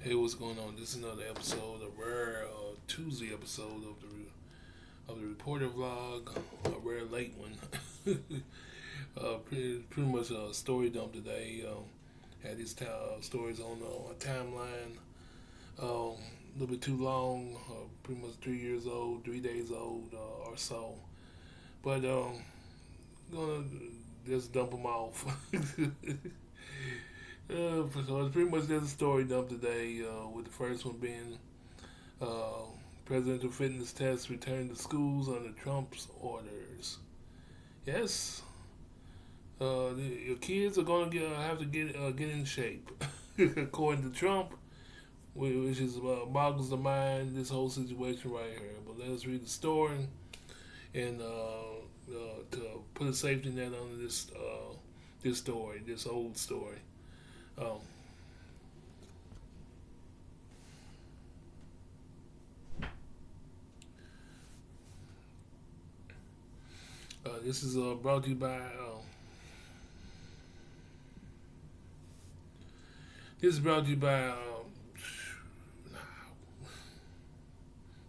Hey, what's going on? This is another episode, a rare Tuesday episode of the reporter vlog, a rare late one. Pretty much a story dump today. Had these stories on my timeline. A little bit too long. Pretty much 3 years old, 3 days old or so. But gonna just dump them off. So it's pretty much just a story dump today, with the first one being uh, presidential fitness tests returned to schools under Trump's orders. Yes, your kids are going to have to get in shape, according to Trump, which is boggles the mind. This whole situation right here. But let us read the story and to put a safety net on this story, this old story. Um, this is brought to you by. This is brought to you by. I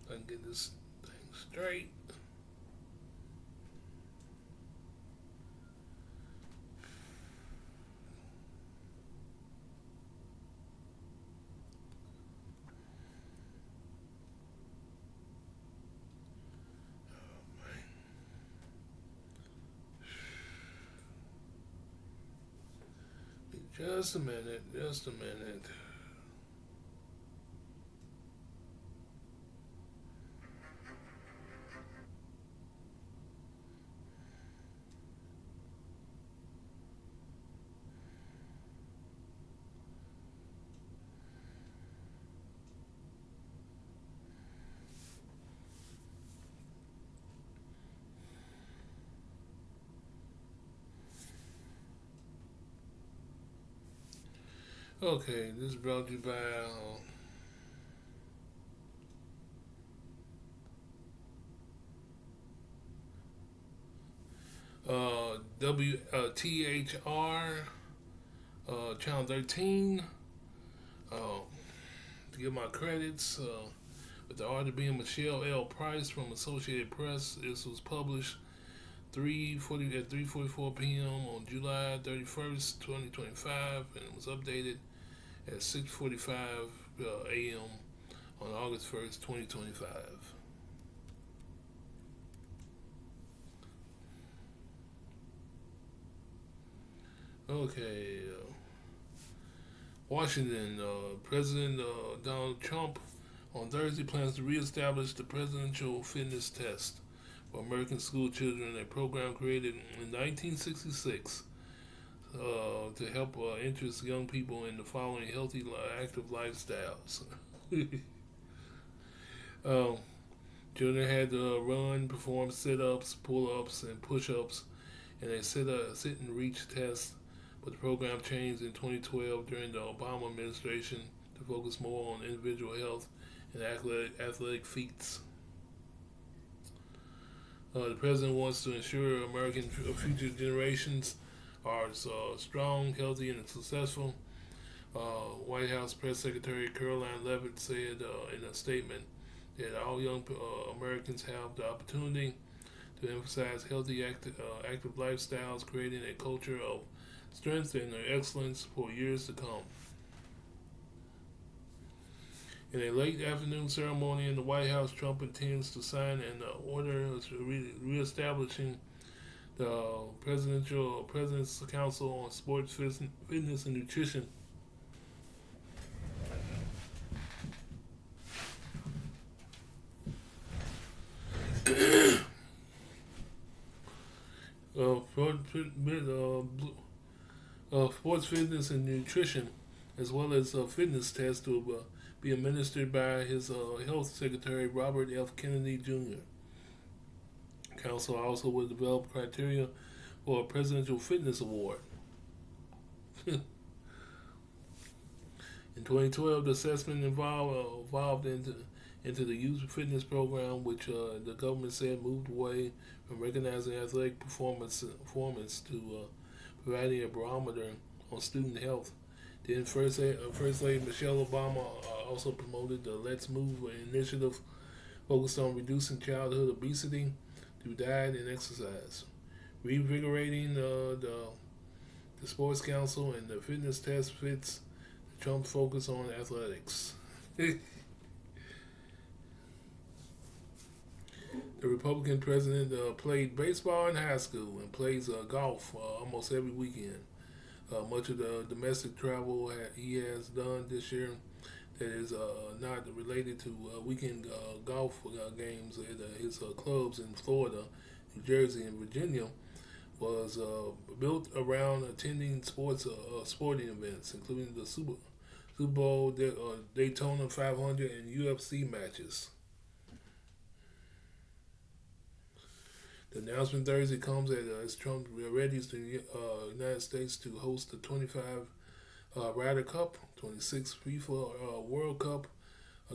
can get this thing straight. Just a minute. Just a minute. Okay, this is brought to you by. WTHR, Channel 13. Uh, to give my credits, with the author being Michelle L. Price from Associated Press. This was published 3:44 p.m. on July 31st, 2025, and it was updated at 6:45 a.m. on August 1st, 2025. Okay, Washington, President Donald Trump on Thursday plans to reestablish the presidential fitness test for American school children, a program created in 1966 to help interest young people in the following healthy, active lifestyles. um, Children had to run, perform sit-ups, pull-ups, and push-ups, and a sit and reach test. But the program changed in 2012 during the Obama administration to focus more on individual health and athletic feats. The president wants to ensure American future generations are strong, healthy, and successful. White House Press Secretary Caroline Leavitt said in a statement that all young Americans have the opportunity to emphasize healthy, active lifestyles, creating a culture of strength and excellence for years to come. In a late afternoon ceremony in the White House, Trump intends to sign an order reestablishing the President's Council on Sports, Fitness, and Nutrition. uh, Sports, Fitness, and Nutrition, as well as fitness tests to be administered by his Health Secretary Robert F. Kennedy Jr. Council also will develop criteria for a Presidential Fitness Award. In 2012, the assessment evolved into the Youth Fitness Program, which the government said moved away from recognizing athletic performance to providing a barometer on student health. Then First Lady Michelle Obama also promoted the Let's Move initiative focused on reducing childhood obesity through diet and exercise, reinvigorating the Sports Council and the fitness test fits Trump's focus on athletics. The Republican president played baseball in high school and plays golf almost every weekend. Much of the domestic travel he has done this year that is not related to weekend golf games at his clubs in Florida, New Jersey, and Virginia was built around attending sporting events, including the Super Bowl, Daytona 500, and UFC matches. The announcement Thursday comes as Trump readies the United States to host the 25 Ryder Cup, 26 FIFA World Cup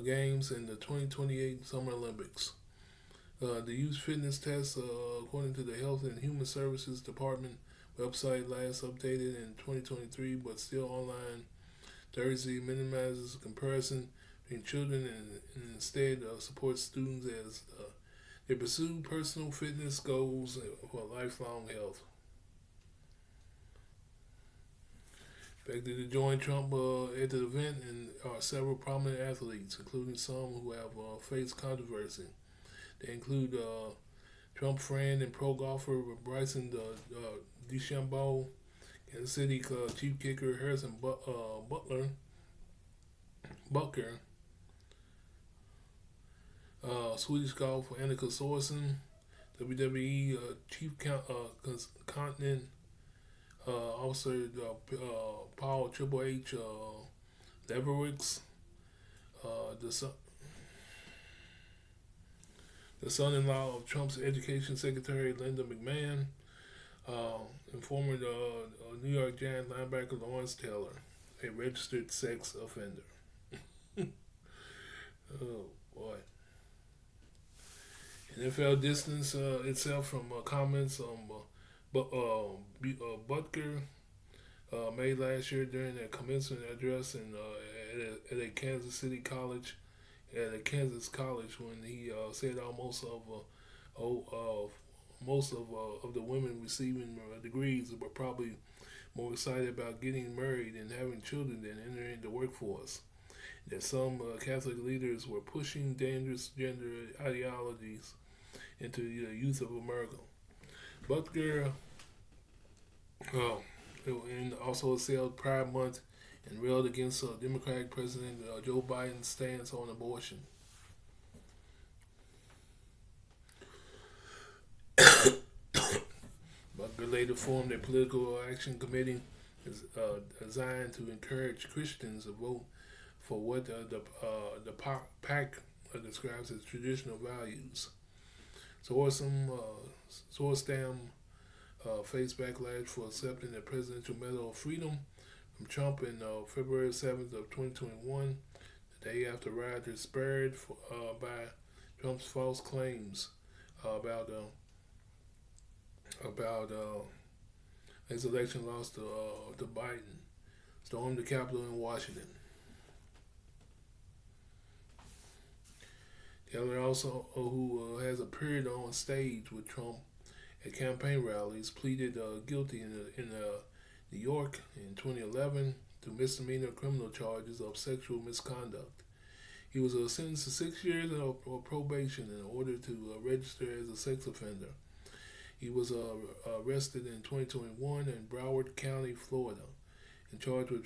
games, and the 2028 Summer Olympics. The youth fitness test, according to the Health and Human Services Department website, last updated in 2023, but still online Thursday, minimizes comparison between children and instead supports students as they pursue personal fitness goals for lifelong health. Expected to join Trump at the event and are several prominent athletes, including some who have faced controversy. They include Trump friend and pro golfer Bryson DeChambeau, Kansas City chief kicker Harrison Butker, Swedish golfer Annika Sorensson, WWE chief continent officer Paul Triple H Leverix, the son-in-law of Trump's education secretary Linda McMahon, and former New York Giant linebacker Lawrence Taylor, a registered sex offender. Oh boy. NFL distanced itself from comments on Butker made last year during a commencement address at a Kansas City college, at a Kansas college, when he said most of the women receiving degrees were probably more excited about getting married and having children than entering the workforce. That some Catholic leaders were pushing dangerous gender ideologies into the youth of America. Butker and also assailed Pride Month and railed against Democratic President Joe Biden's stance on abortion. Butker later formed a political action committee designed to encourage Christians to vote for what the PAC describes as traditional values. Sorstam faced backlash for accepting the Presidential Medal of Freedom from Trump in February 7th of 2021, the day after rioters spurred by Trump's false claims about his election loss to Biden, stormed the Capitol in Washington. Taylor also, who has appeared on stage with Trump at campaign rallies, pleaded guilty in New York in 2011 to misdemeanor criminal charges of sexual misconduct. He was sentenced to 6 years of probation in order to register as a sex offender. He was arrested in 2021 in Broward County, Florida, and charged with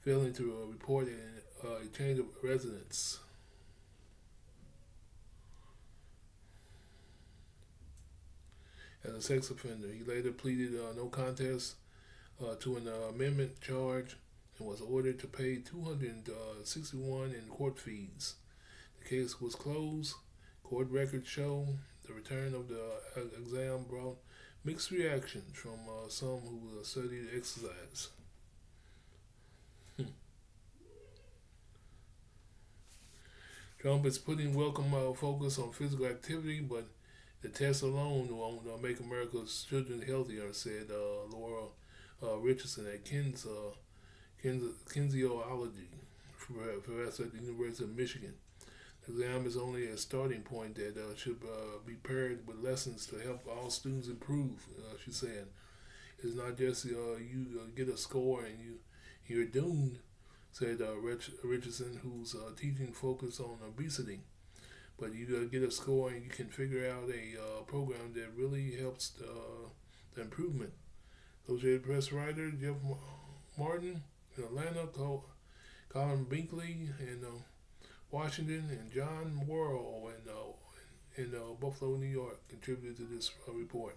failing to report a change of residence. As a sex offender, he later pleaded no contest to an amendment charge and was ordered to pay $261 in court fees. The case was closed. Court records show the return of the exam brought mixed reactions from some who studied exercise. Trump is putting welcome focus on physical activity, but the test alone won't make America's children healthier, said Laura Richardson, a kinesiology professor at the University of Michigan. The exam is only a starting point that should be paired with lessons to help all students improve. She said, "It's not just you get a score and you're doomed," said Richardson, whose teaching focused on obesity. But you get a score and you can figure out a program that really helps the improvement. Associated Press writer Jeff Martin in Atlanta, Colin Binkley in Washington, and John Worrell in Buffalo, New York contributed to this report.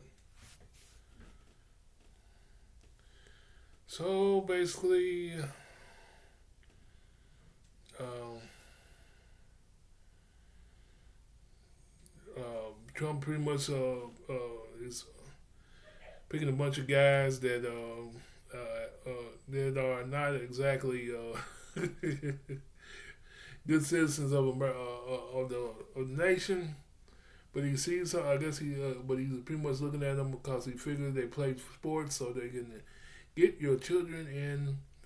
So basically, Trump pretty much is picking a bunch of guys that are not exactly good citizens of the nation. But he sees, I guess but he's pretty much looking at them because he figures they play sports so they can get your children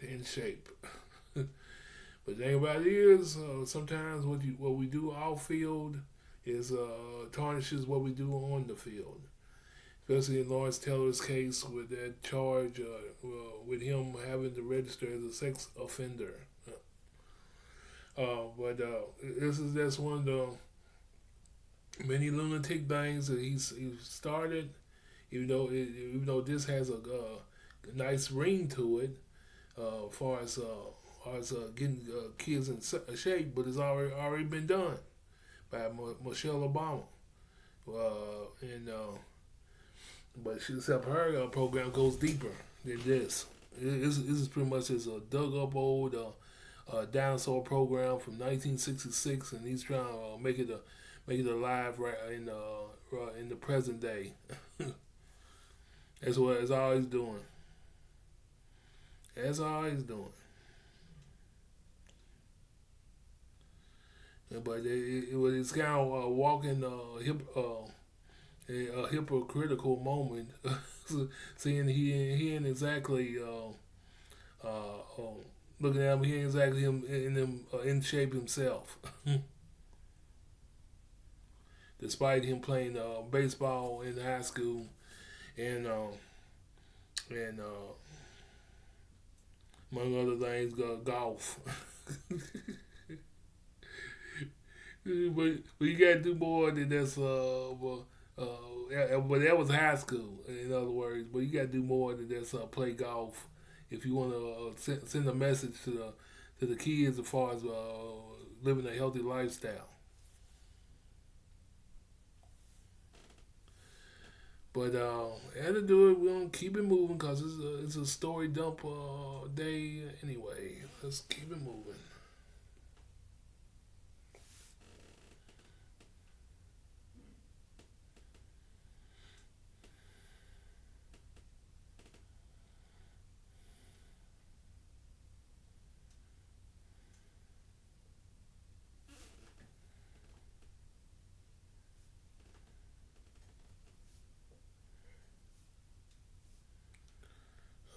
in shape. But the thing about it is, sometimes what we do off field is tarnishes what we do on the field. Especially in Lawrence Taylor's case with that charge with him having to register as a sex offender. But that's one of the many lunatic things that he started. Even though this has a nice ring to it, as far as getting kids in shape, but it's already been done by Michelle Obama, but except her program goes deeper than this. This is pretty much just a dug up old dinosaur program from 1966, and he's trying to make it alive right in the present day. That's what it's always doing. That's always doing. Yeah, but it's kind of walking a hypocritical moment, seeing he ain't exactly looking at him. He ain't exactly in shape himself. Despite him playing baseball in high school and among other things, golf. but you gotta do more than this. But that was high school, in other words. But you gotta do more than just play golf if you want to send a message to the kids as far as living a healthy lifestyle. But had to do it. We're gonna keep it moving because it's a story dump day anyway. Let's keep it moving.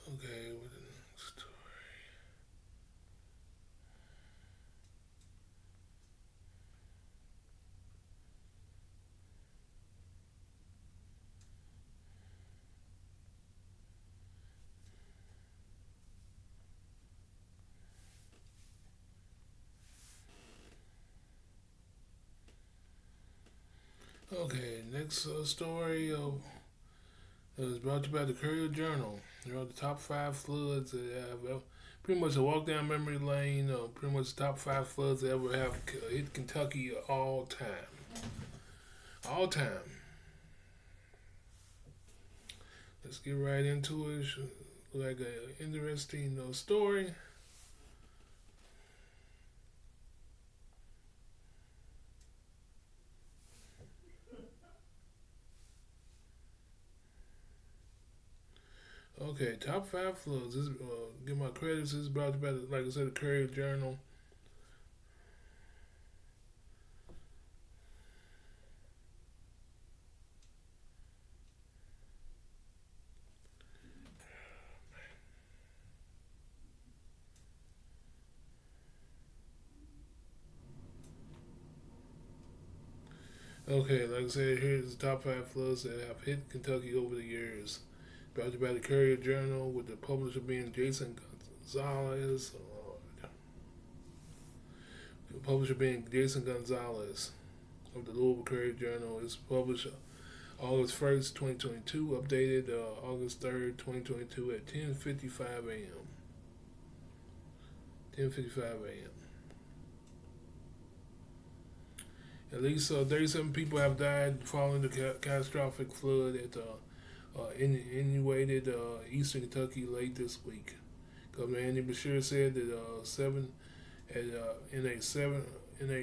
Okay, what the next story? Okay, next story is brought to you by the Courier Journal. They're on the top 5 floods that have pretty much a walk down memory lane. Pretty much the top 5 floods that ever have hit Kentucky all time. All time. Let's get right into it. Look like an interesting story. Okay, top 5 floods. This give my credits. This is brought to you by, like I said, the Courier Journal. Okay, like I said, here's the top five floods that have hit Kentucky over the years. Brought to you by the Courier Journal, with the publisher being Jason Gonzalez. The publisher being Jason Gonzalez of the Louisville Courier Journal. It's published August 1st, 2022, updated August 3rd, 2022 at 10:55 a.m. 10:55 a.m. At least 37 people have died following the catastrophic flood at inundated eastern Kentucky late this week. Governor Andy Beshear said that in a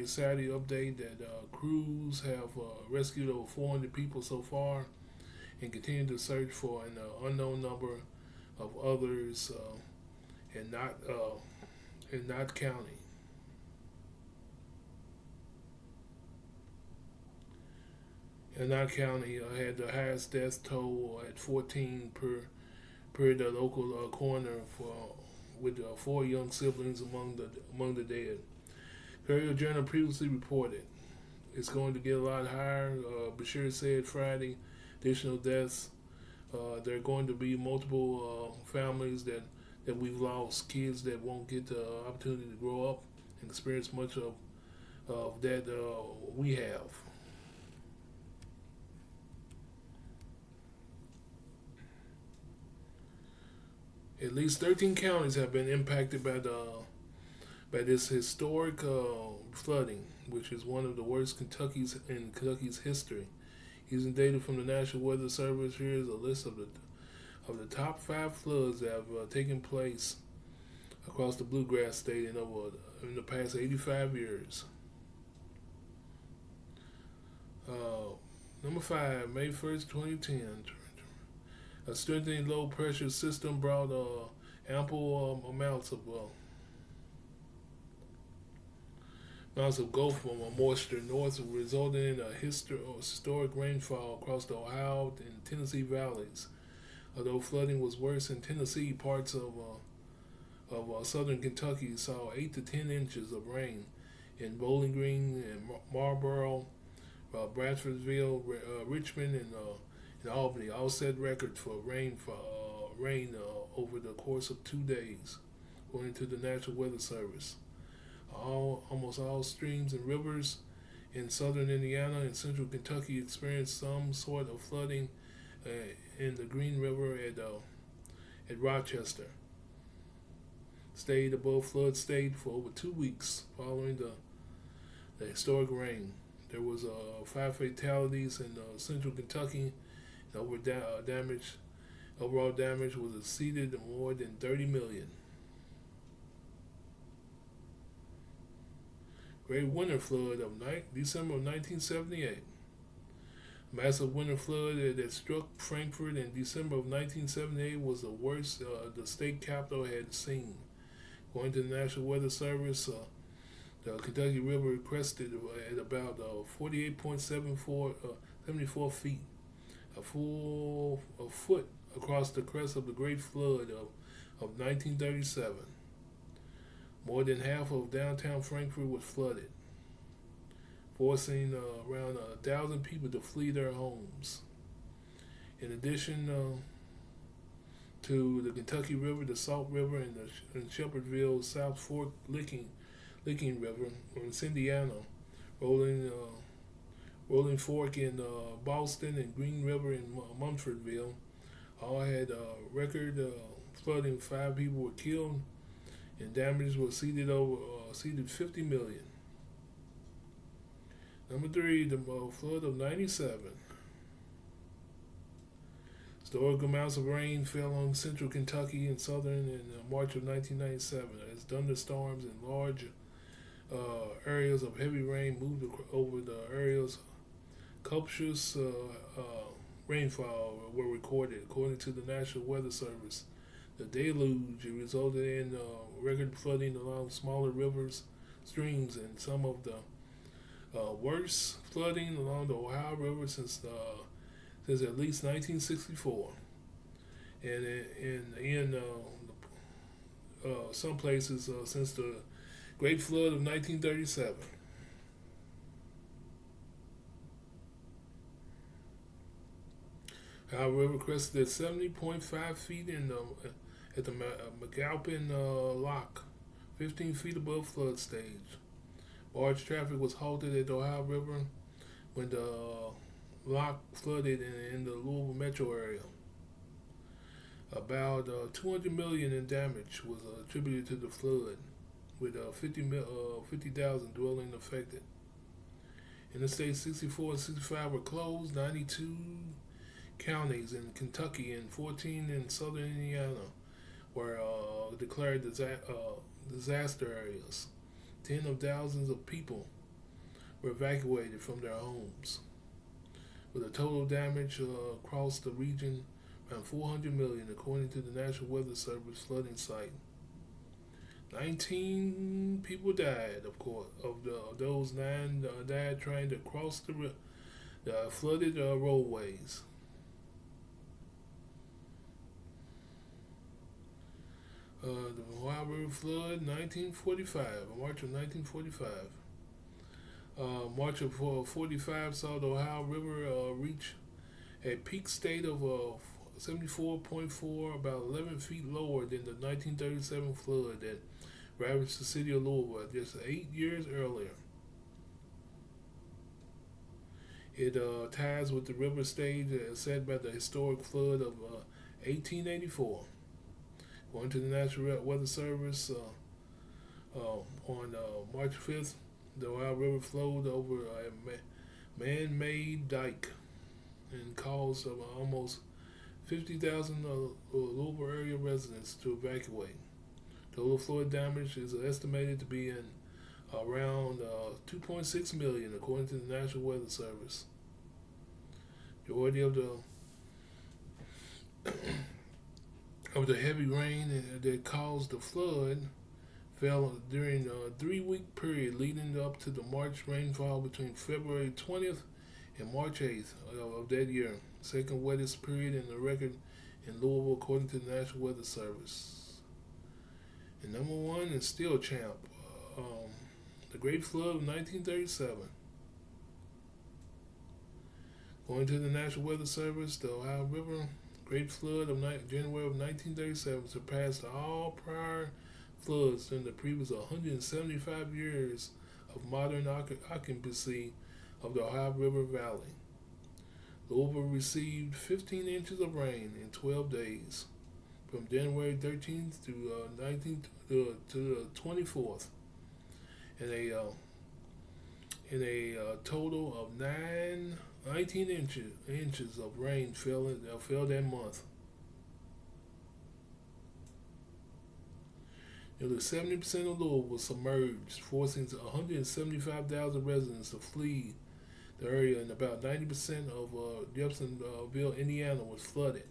Saturday update that crews have rescued over 400 people so far and continue to search for an unknown number of others in Knott County. And Knott County had the highest death toll at 14 per the local coroner with 4 young siblings among the dead. Courier Journal previously reported it's going to get a lot higher. Beshear said Friday, additional deaths. There are going to be multiple families that we've lost, kids that won't get the opportunity to grow up and experience much of that we have. At least 13 counties have been impacted by this historic flooding, which is one of the worst in Kentucky's history. Using data from the National Weather Service, here is a list of the top 5 floods that have taken place across the Bluegrass State in the past 85 years. Number 5, May 1st, 2010. A strengthening low pressure system brought ample amounts of Gulf moisture north, resulting in a historic rainfall across the Ohio and Tennessee valleys. Although flooding was worse in Tennessee, parts of southern Kentucky saw 8 to 10 inches of rain in Bowling Green and Marlboro, Bradfordsville, Richmond, and Albany all set records for rain over the course of 2 days, according to the National Weather Service. Almost all streams and rivers in southern Indiana and central Kentucky experienced some sort of flooding in the Green River at Rochester. Stayed above flood state for over 2 weeks following the historic rain. There was 5 fatalities in central Kentucky. Overall damage was exceeded more than $30 million. Great winter flood of December of 1978. Massive winter flood that struck Frankfort in December of 1978 was the worst the state capital had seen. According to the National Weather Service, the Kentucky River crested at about 48.74 feet, a foot across the crest of the Great Flood of 1937. More than half of downtown Frankfort was flooded, forcing around 1,000 people to flee their homes. In addition to the Kentucky River, the Salt River, and Shepherdville South Fork Licking River in Indiana, Rolling Fork in Boston, and Green River in Munfordville all had record flooding. 5 people were killed, and damage was exceeded 50 million. Number 3, the flood of 97. Historic amounts of rain fell on central Kentucky and southern in March of 1997 as thunderstorms and large areas of heavy rain moved over the areas. Copious rainfall were recorded, according to the National Weather Service. The deluge resulted in record flooding along smaller rivers, streams, and some of the worst flooding along the Ohio River since at least 1964, and in some places since the Great Flood of 1937. Ohio River crested at 70.5 feet at the McAlpin Lock, 15 feet above flood stage. Barge traffic was halted at the Ohio River when the lock flooded in the Louisville metro area. About 200 million in damage was attributed to the flood, with 50,000 dwellings affected. Interstate 64 and 65 were closed. 92 counties in Kentucky and 14 in southern Indiana were declared disaster areas. Tens of thousands of people were evacuated from their homes, with a total damage across the region around 400 million, according to the National Weather Service flooding site. 19 people died, of course. Those 9 died trying to cross the flooded roadways. The Ohio River flood, 1945, March of 1945. March of 45 saw the Ohio River reach a peak state of 74.4, about 11 feet lower than the 1937 flood that ravaged the city of Louisville just 8 years earlier. It ties with the river stage set by the historic flood of 1884. According to the National Weather Service, on March 5th, the Ohio River flowed over a man-made dike and caused almost 50,000 Louisville area residents to evacuate. Total flood damage is estimated to be in around 2.6 million, according to the National Weather Service. Majority of the heavy rain that caused the flood fell during a 3-week period leading up to the March rainfall between February 20th and March 8th of that year, second wettest period in the record in Louisville, according to the National Weather Service. And number 1 is still champ, the Great Flood of 1937. According to the National Weather Service, the Ohio River Great Flood of January of 1937 surpassed all prior floods during the previous 175 years of modern occupancy of the Ohio River Valley. Louisville received 15 inches of rain in 12 days, from January 13th to 19th to the 24th, and a total of 19 inches of rain fell that month. Nearly 70% of Louisville was submerged, forcing 175,000 residents to flee the area, and about 90% of Jeffersonville, Indiana, was flooded,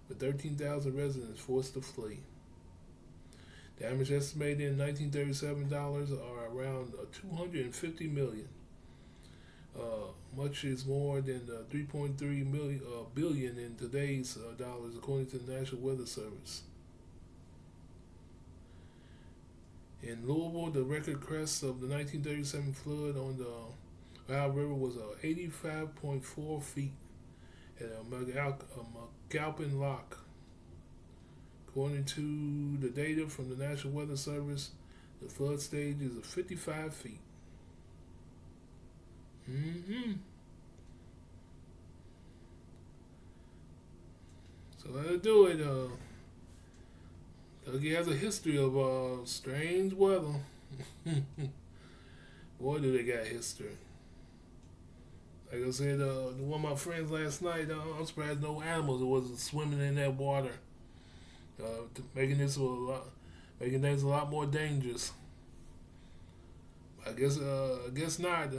with 13,000 residents forced to flee. Damage estimated in 1937 dollars are around 250 million. Much is more than 3.3 billion in today's dollars, according to the National Weather Service. In Louisville, the record crest of the 1937 flood on the Ohio River was 85.4 feet at McAlpin Lock. According to the data from the National Weather Service, the flood stage is 55 feet. So that'll do it. Dougie has a history of strange weather. Boy, do they got history. Like I said, one of my friends last night, I'm surprised no animals wasn't swimming in that water, making things a lot more dangerous. I guess not.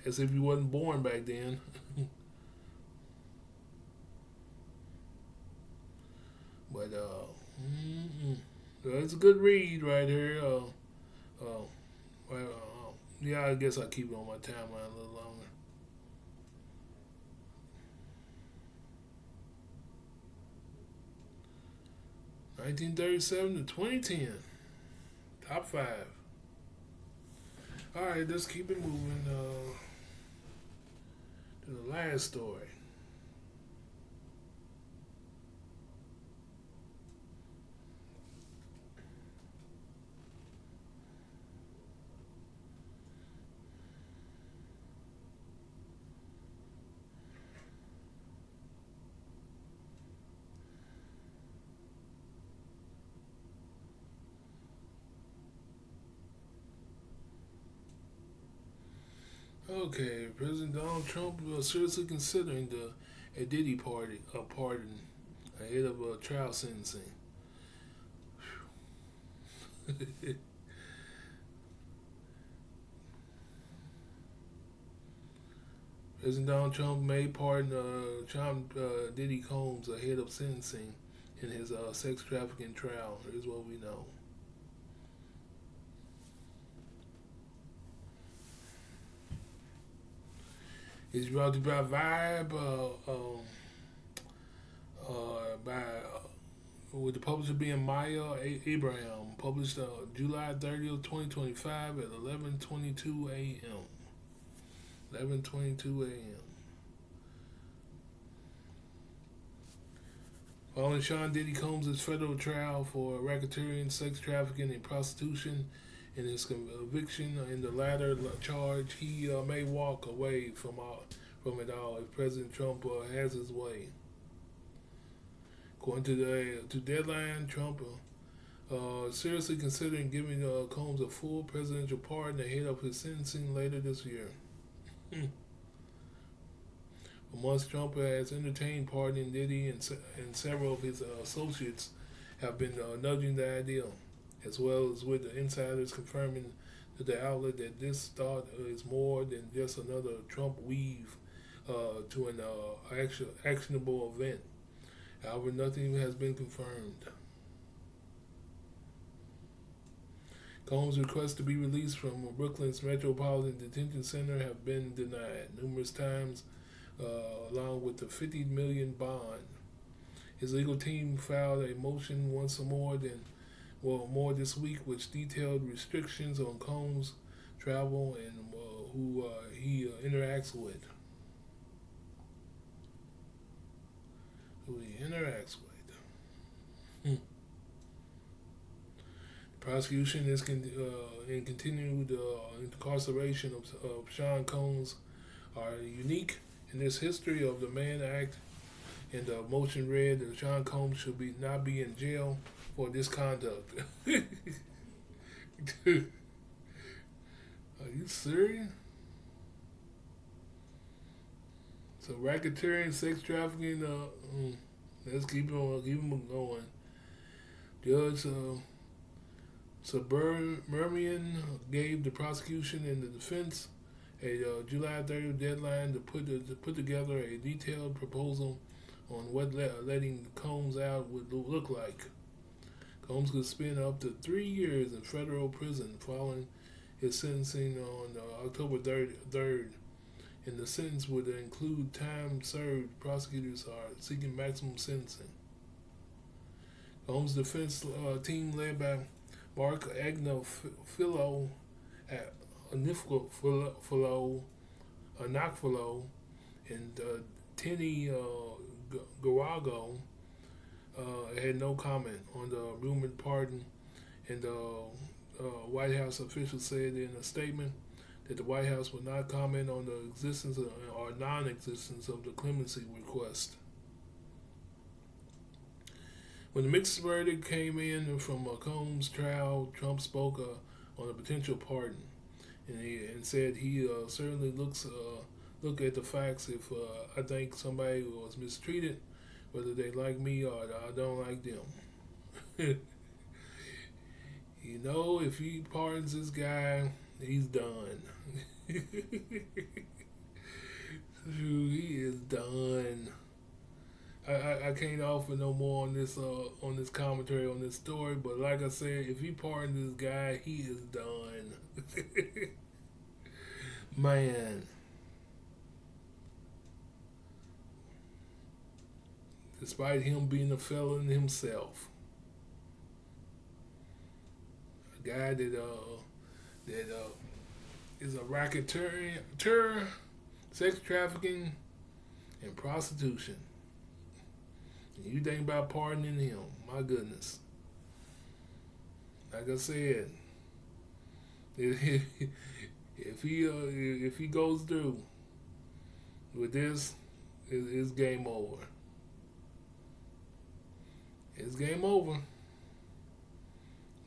As if you wasn't born back then. But it's a good read right here. Yeah, I guess I'll keep it on my timeline a little longer. (1937 to 2010), top 5. All right, let's keep it moving to the last story. Okay, President Donald Trump seriously considering a Diddy pardon ahead of trial sentencing. President Donald Trump may pardon Diddy Combs ahead of sentencing in his sex trafficking trial. Here's what we know. It's brought to you by Vibe, by with the publisher being Maya Abraham, published July 30th, 2025 at 11:22 a.m. 11:22 a.m. Following Sean Diddy Combs' federal trial for racketeering, sex trafficking, and prostitution, in his conviction in the latter charge, he may walk away from it all if President Trump has his way. According to Deadline, Trump seriously considering giving Combs a full presidential pardon ahead of his sentencing later this year. For months, Trump has entertained pardoning Diddy, and several of his associates have been nudging the idea, as well as with the insiders confirming to the outlet that this thought is more than just another Trump weave to an actionable event. However, nothing has been confirmed. Combs' requests to be released from Brooklyn's Metropolitan Detention Center have been denied numerous times, along with the $50 million bond. His legal team filed a motion more this week, which detailed restrictions on Combs' travel and who he interacts with. The prosecution is in continued incarceration of Sean Combs are unique in this history of the Mann Act, and the motion read that Sean Combs should not be in jail for this conduct. Dude, are you serious? So racketeering, sex trafficking, let's keep on going. Judge Subramanian gave the prosecution and the defense a July 30th deadline to put together a detailed proposal on what letting Combs out would look like. Combs could spend up to 3 years in federal prison following his sentencing on October 3rd, and the sentence would include time served. Prosecutors are seeking maximum sentencing. Combs' defense team, led by Mark Agnifilo, and Tenny Garago, had no comment on the rumored pardon, and White House officials said in a statement that the White House would not comment on the existence or non-existence of the clemency request. When the mixed verdict came in from Combs' trial, Trump spoke on a potential pardon, and said he certainly look at the facts. If I think somebody was mistreated, whether they like me or I don't like them. If he pardons this guy, he's done. He is done. I can't offer no more on this commentary on this story, but like I said, if he pardons this guy, he is done. Man. Despite him being a felon himself. A guy that is a racketeer, sex trafficking, and prostitution. And you think about pardoning him? My goodness. Like I said, if he goes through with this, it's game over. It's game over.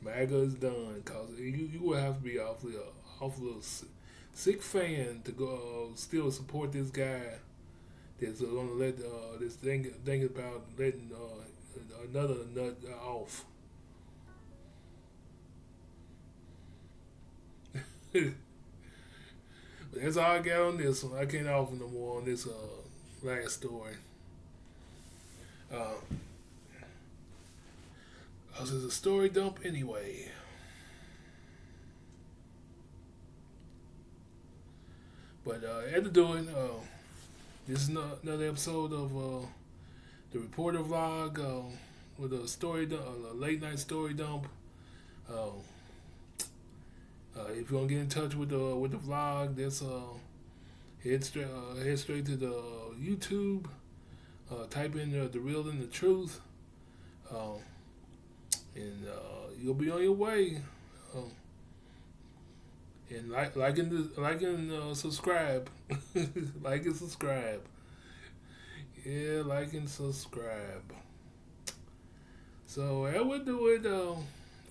MAGA is done, cause you will have to be awfully sick fan to go still support this guy that's gonna let this thing about letting another nut off. But that's all I got on this one. I can't offer no more on this last story. Uh, this is a story dump anyway. But after doing, this is another episode of the Reporter Vlog with a a late night story dump. Uh, if you want to get in touch with the vlog, that's head straight to the YouTube. Type in the real and the truth, um, and you'll be on your way. Um, and like and subscribe, like and subscribe. Yeah, like and subscribe. So that would do it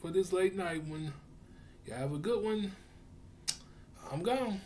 for this late night one. You have a good one. I'm gone.